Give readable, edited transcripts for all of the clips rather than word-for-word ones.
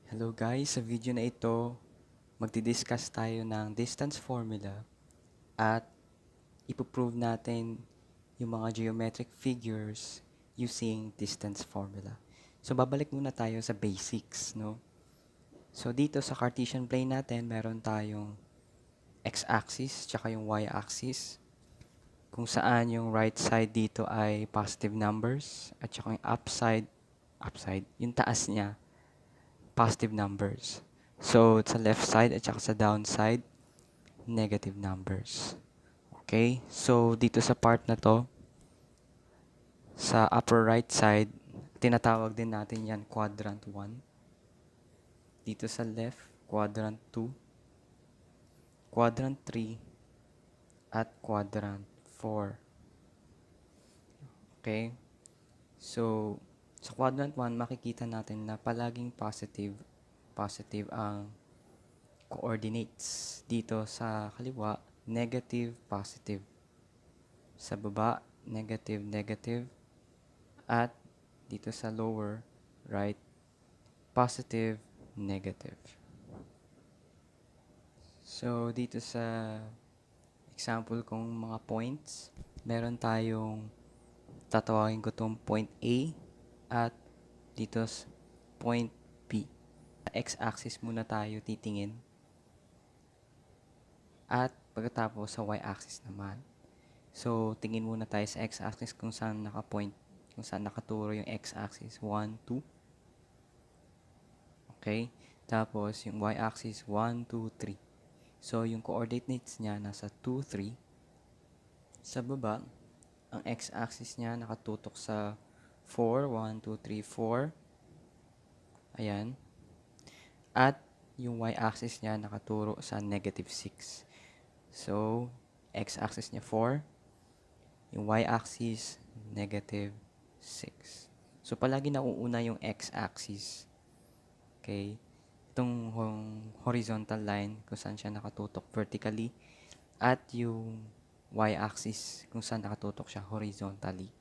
Hello guys, sa video na ito, magdi-discuss tayo ng distance formula at ipoprove natin yung mga geometric figures using distance formula. So babalik muna tayo sa basics, no? So dito sa Cartesian plane natin, meron tayong x-axis tsaka yung y-axis kung saan yung right side dito ay positive numbers at tsaka yung upside, yung taas niya positive numbers. So, sa left side at saka sa downside, negative numbers. Okay? So, dito sa part na to, sa upper right side, tinatawag din natin yan quadrant 1. Dito sa left, quadrant 2, quadrant 3, at quadrant 4. Okay? So, sa quadrant 1, makikita natin na palaging positive ang coordinates. Dito sa kaliwa, negative, positive. Sa baba, negative, negative. At dito sa lower right, positive, negative. So, dito sa example kong mga points, meron tayong tatawagin ko itong point A at dito sa point B. Sa x-axis muna tayo titingin at pagkatapos sa y-axis naman. So, tingin muna tayo sa x-axis kung saan nakaturo yung x-axis 1, 2. Okay? Tapos, yung y-axis 1, 2, 3. So, yung coordinates niya nasa 2, 3. Sa baba, ang x-axis niya nakatutok sa 4, 1, 2, 3, 4. Ayan. At yung y-axis niya nakaturo sa negative 6. So, x-axis niya 4. Yung y-axis, negative 6. So, palagi nauuna yung x-axis. Okay? Itong horizontal line kung saan siya nakatutok vertically at yung y-axis kung saan nakatutok siya horizontally.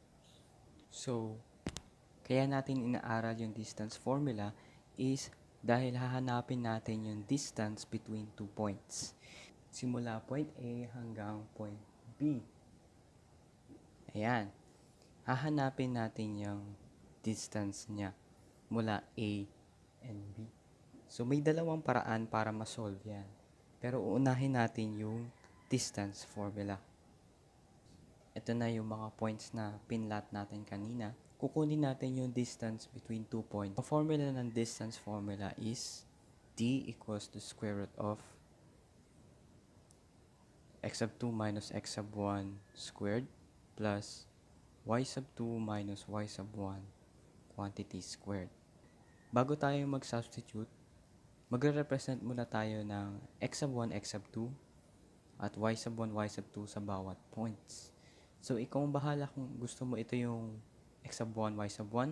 So, kaya natin inaaral yung distance formula is dahil hahanapin natin yung distance between two points. Simula point A hanggang point B. Ayan. Hahanapin natin yung distance niya mula A and B. So, may dalawang paraan para ma-solve yan. Pero uunahin natin yung distance formula. Ito na yung mga points na pinlat natin kanina. Kukunin natin yung distance between two points. Ang formula ng distance formula is d equals to square root of x sub 2 minus x sub 1 squared plus y sub 2 minus y sub 1 quantity squared. Bago tayo mag-substitute, magre-represent muna tayo ng x sub 1, x sub 2 at y sub 1, y sub 2 sa bawat points. So, ikaw ang bahala kung gusto mo ito yung x sub 1, y sub 1,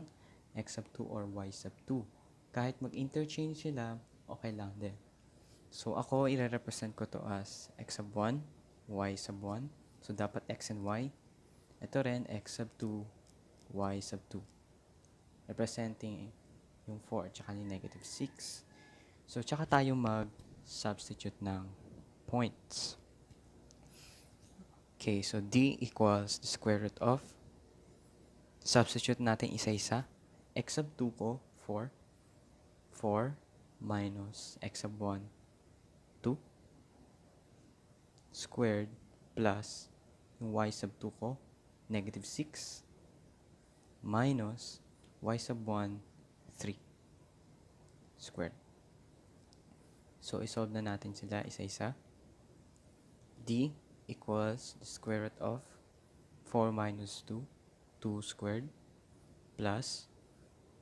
x sub 2, or y sub 2. Kahit mag-interchange sila, okay lang din. So, ako, i-represent ko to as x sub 1, y sub 1. So, dapat x and y. Ito rin, x sub 2, y sub 2. Representing yung 4 at saka yung negative 6. So, tsaka tayo mag-substitute ng points. Okay, so d equals the square root of, substitute natin isa-isa. X sub 2 ko, 4. 4 minus x sub 1, 2. Squared plus yung y sub 2 ko, negative 6. Minus y sub 1, 3. Squared. So, isolve na natin sila isa-isa. D equals the square root of 4 minus 2, 2 squared, plus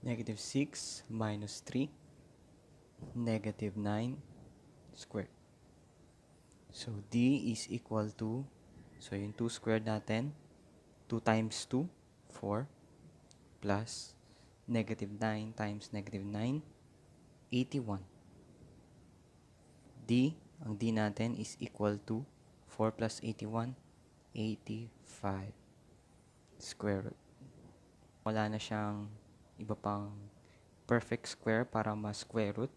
negative 6 minus 3, negative 9 squared. So, D is equal to, so yung 2 squared natin, 2 times 2, 4, plus negative 9 times negative 9, 81. D, ang D natin is equal to 4 plus 81, 85 square root. Wala na siyang iba pang perfect square para ma-square root.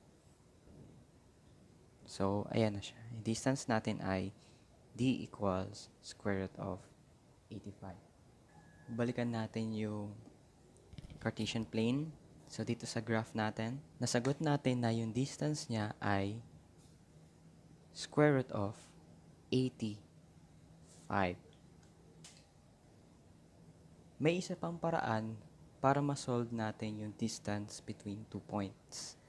So, ayan na siya. Yung distance natin ay d equals square root of 85. Balikan natin yung Cartesian plane. So, dito sa graph natin, nasagot natin na yung distance niya ay square root of 85. May isa pang paraan para ma-solve natin yung distance between 2 points.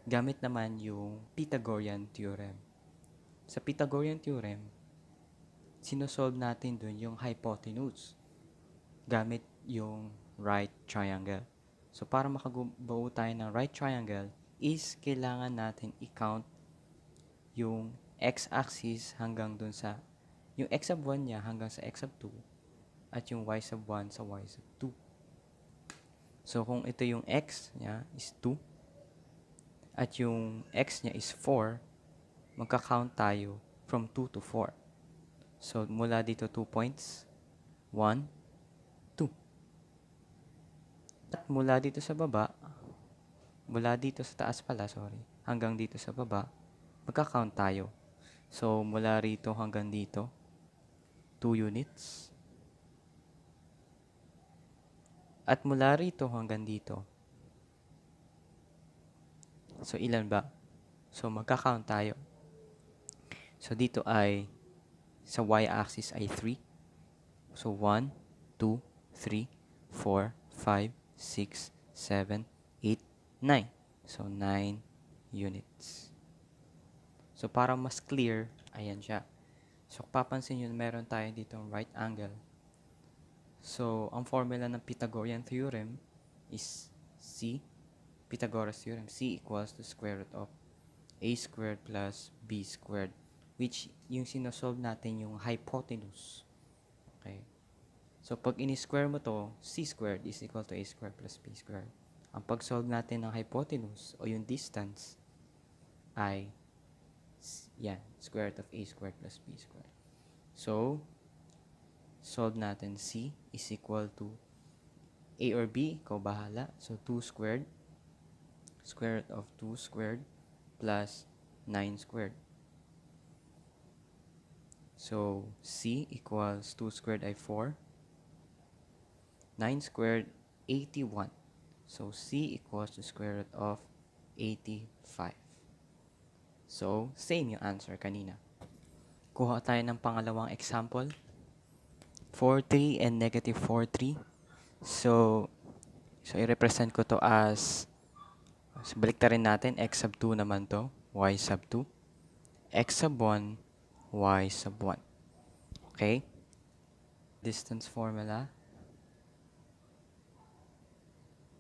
Gamit naman yung Pythagorean theorem. Sa Pythagorean theorem, sinosolve natin dun yung hypotenuse gamit yung right triangle. So, para makabuo tayo ng right triangle is kailangan natin i-count yung x-axis hanggang dun sa yung x sub 1 niya hanggang sa x sub 2 at yung y sub 1 sa y sub 2. So, kung ito yung x niya is 2 at yung x niya is 4, magka-count tayo from 2 to 4. So, mula dito 2 points, 1, 2. At mula dito sa baba, mula dito sa taas pala, hanggang dito sa baba, magka-count tayo. So, mula rito hanggang dito, 2 units. At mula rito hanggang dito. So, ilan ba? So, magka-count tayo. So, dito ay, sa y-axis ay 3. So, 1, 2, 3, 4, 5, 6, 7, 8, 9. So, 9 units. So, para mas clear, ayan siya. So, kung papansin nyo, meron tayo dito right angle. So, ang formula ng Pythagorean theorem is C, Pythagoras theorem, C equals to square root of a squared plus b squared, which yung sinosolve natin yung hypotenuse. Okay. So, pag ini-square mo to, c squared is equal to a squared plus b squared. Ang pag-solve natin ng hypotenuse o yung distance ay yan, square root of a squared plus b squared. So, solve natin c is equal to a or b, ikaw bahala. So, 2 squared, square root of 2 squared plus 9 squared. So, c equals 2 squared ay 4. 9 squared, 81. So, c equals to square root of 85. So, same yung answer kanina. Kuha tayo ng pangalawang example. 4,3 and negative 4,3. So i-represent ko to as, baliktarin natin, x sub 2 naman to, y sub 2, x sub 1, y sub 1. Okay? Distance formula,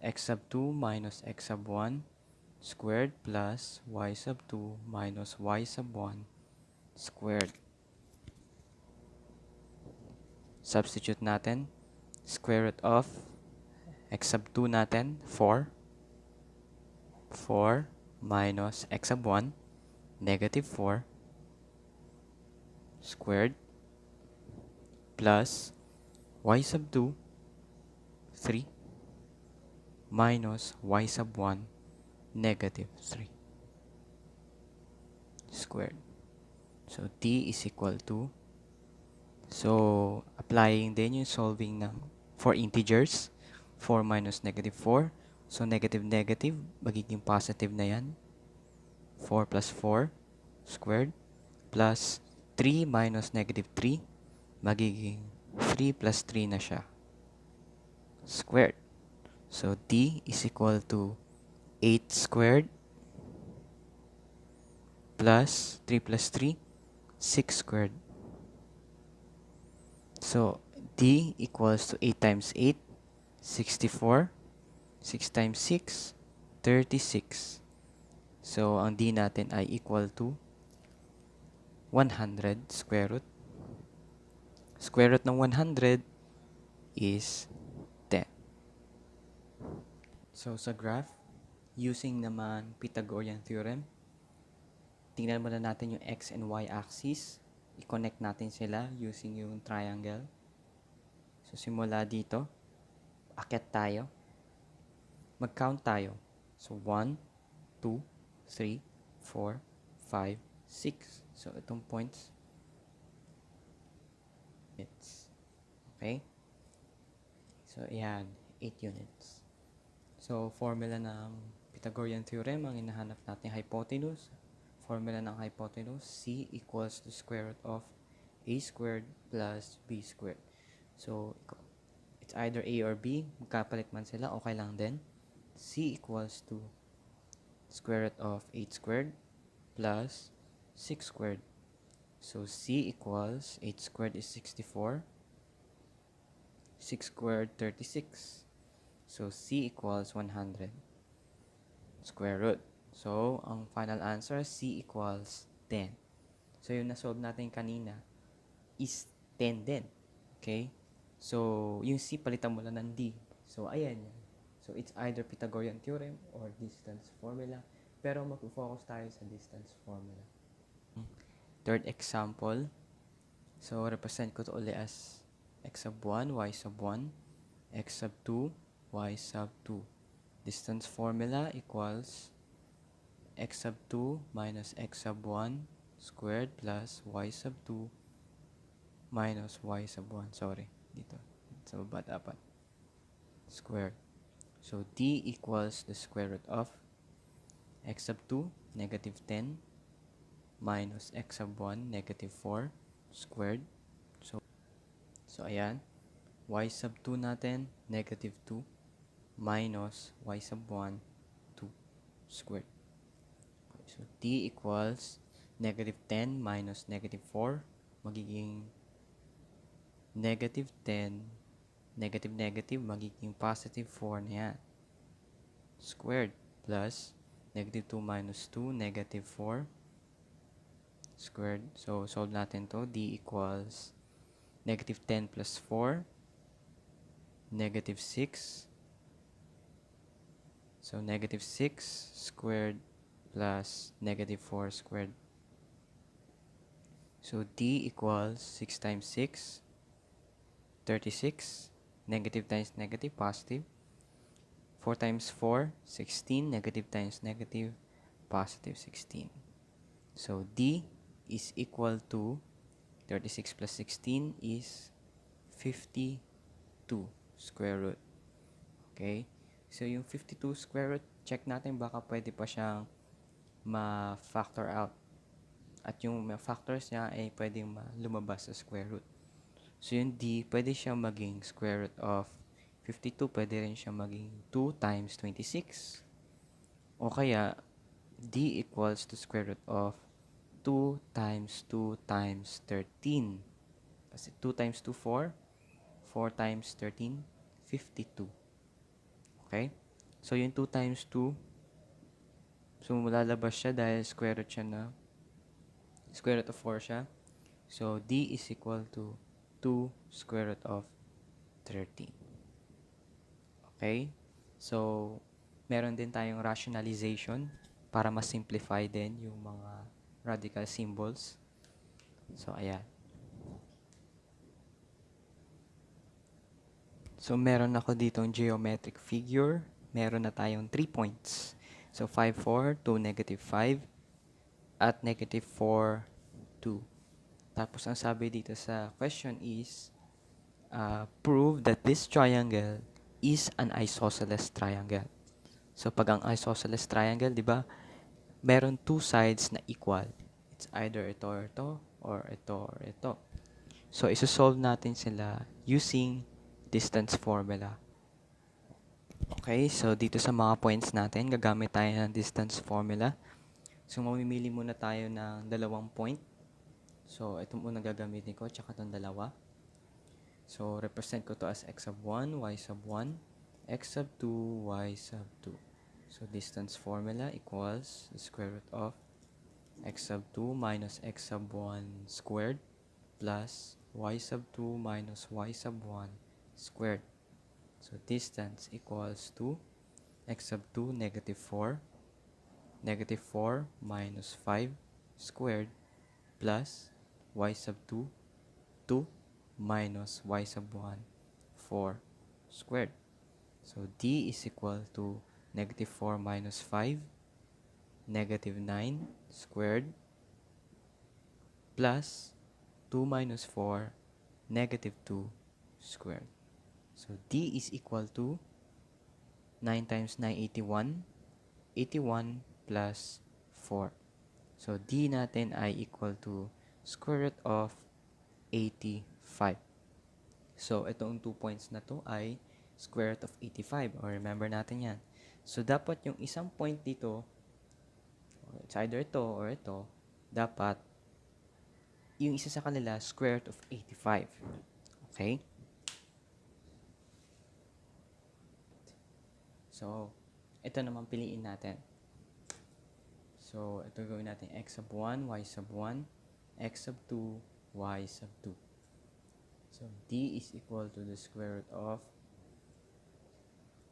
x sub 2 minus x sub 1 squared plus y sub 2 minus y sub 1 squared. Substitute natin. Square root of x sub 2 natin, 4. 4 minus x sub 1, negative 4, squared, plus y sub 2, 3, minus y sub 1, negative 3, squared. So, t is equal to, so, applying din yung solving ng for integers, 4 minus negative 4. So, negative, negative, magiging positive na yan. 4 plus 4 squared plus 3 minus negative 3, magiging 3 plus 3 na siya. Squared. So, t is equal to 8 squared plus 3 plus 3, 6 squared. So, d equals to 8 times 8, 64. 6 times 6, 36. So, ang d natin ay equal to 100 square root. Square root ng 100 is 10. So, sa graph, using naman Pythagorean theorem, tingnan muna natin yung x and y axis. I-connect natin sila using yung triangle. So, simula dito, akyat tayo. Mag-count tayo. So, 1, 2, 3, 4, 5, 6. So, itong points, it's, okay? So, ayan, 8 units. So, formula ng Pythagorean theorem, ang hinahanap natin hypotenuse. Formula ng hypotenuse, C equals to square root of A squared plus B squared. So, it's either A or B. Magkapalit man sila, okay lang din. C equals to square root of 8 squared plus 6 squared. So, C equals 8 squared is 64. 6 squared, 36. So, C equals 100. Square root. So, ang final answer, C equals 10. So, yung nasolve natin kanina is 10 din. Okay? So, yung C, palitan mo lang ng D. So, ayan yan. So, it's either Pythagorean theorem or distance formula. Pero mag-focus tayo sa distance formula. Third example. So, represent ko to ulit as x sub 1, y sub 1, x sub 2, y sub 2. Distance formula equals x sub 2 minus x sub 1 squared plus y sub 2 minus y sub 1. Sorry, dito. Sa baba dapat. Squared. So, d equals the square root of x sub 2, negative 10, minus x sub 1, negative 4, squared. So ayan. Y sub 2 natin, negative 2, minus y sub 1, 2, squared. Okay, so, d equals negative 10 minus negative 4, magiging negative 10, negative negative, magiging positive 4 na yan. Squared plus negative 2 minus 2, negative 4, squared. So, solve natin to. D equals negative 10 plus 4, negative 6. So, negative 6 squared plus negative 4 squared. So, D equals 6 times 6, 36. Negative times negative, positive. 4 times 4, 16. Negative times negative, positive 16. So, D is equal to 36 plus 16 is 52 square root. Okay? So, yung 52 square root, check natin baka pwede pa siyang ma-factor out. At yung factors niya ay pwedeng lumabas sa square root. So, yung D, pwede siya maging square root of 52. Pwede rin siya maging 2 times 26. O kaya, D equals to square root of 2 times 2 times 13. Kasi 2 times 2, 4. 4 times 13, 52. Okay? So, yung 2 times 2, so, lalabas siya dahil square root siya na, square root of 4 siya. So, D is equal to 2 square root of 13. Okay? So, meron din tayong rationalization para ma-simplify din yung mga radical symbols. So, ayan. So, meron ako ditong geometric figure. Meron na tayong 3 points. So, 5, 4, 2, negative 5, at negative 4, 2. Tapos, ang sabi dito sa question is, prove that this triangle is an isosceles triangle. So, pag ang isosceles triangle, di ba, meron 2 sides na equal. It's either ito or ito, or ito or ito. So, isosolve natin sila using distance formula. Okay, so dito sa mga points natin, gagamit tayo ng distance formula. So, mamimili muna tayo ng 2 point. So, ito muna gagamitin ko, tsaka itong 2. So, represent ko to as x sub 1, y sub 1, x sub 2, y sub 2. So, distance formula equals the square root of x sub 2 minus x sub 1 squared plus y sub 2 minus y sub 1 squared. So, distance equals to x sub 2, negative 4, negative 4 minus 5 squared plus y sub 2, 2 minus y sub 1, 4 squared. So, D is equal to negative 4 minus 5, negative 9 squared plus 2 minus 4, negative 2 squared. So, D is equal to 9 times 9, 81. 81 plus 4. So, D natin ay equal to square root of 85. So, itong 2 points na to ay square root of 85. Or remember natin yan. So, dapat yung isang point dito, it's either ito or ito, dapat yung isa sa kanila square root of 85. Okay? So, ito naman piliin natin. So, ito gawin natin x sub 1, y sub 1, x sub 2, y sub 2. So, D is equal to the square root of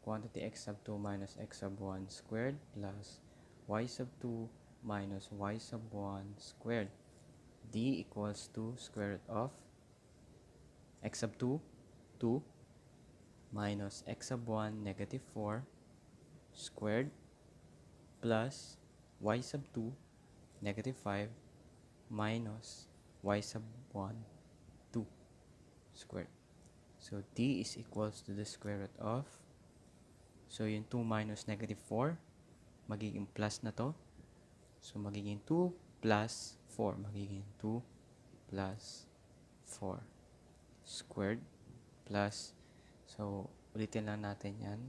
quantity x sub 2 minus x sub 1 squared plus y sub 2 minus y sub 1 squared. D equals to square root of x sub 2, 2, minus x sub 1, negative 4, squared, plus y sub 2, negative 5, minus y sub 1, 2, squared. So, D is equals to the square root of, so yung 2 minus negative 4, magiging plus na to. So, magiging 2 plus 4, magiging 2 plus 4, squared, plus, so, ulitin lang natin yan.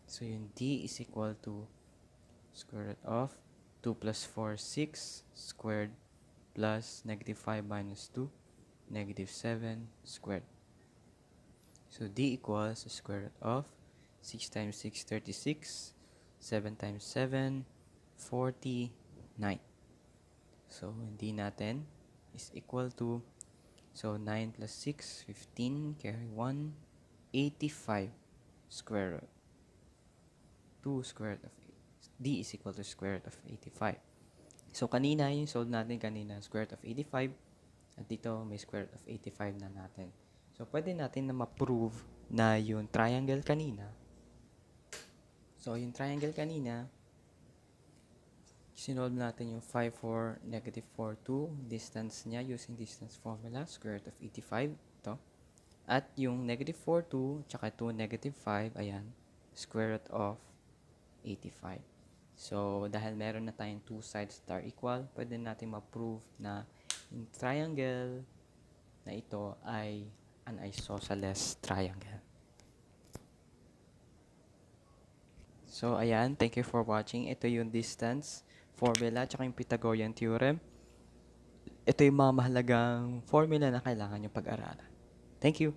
So, yung D is equal to square root of 2 plus 4, 6, squared, plus negative 5 minus 2, negative 7, squared. So, D equals the square root of 6 times 6, 36, 7 times 7, 49. So, D natin is equal to, so 9 plus 6, 15, carry 1, 85 square root. 2 square root of 8. D is equal to square root of 85. So, kanina, yung solve natin kanina, square root of 85. At dito, may square root of 85 na natin. So, pwede natin na ma-prove na yung triangle kanina. So, yung triangle kanina, sinolve natin yung 5, 4, negative 4, 2. Distance niya using distance formula, square root of 85. Ito. At yung negative 4, 2, tsaka 2, negative 5, ayan, square root of 85. So, dahil meron na tayong two sides that are equal, pwede natin ma-prove na yung triangle na ito ay an isosceles triangle. So, ayan. Thank you for watching. Ito yung distance formula tsaka yung Pythagorean theorem. Ito yung mga mahalagang formula na kailangan yung pag-aralan. Thank you.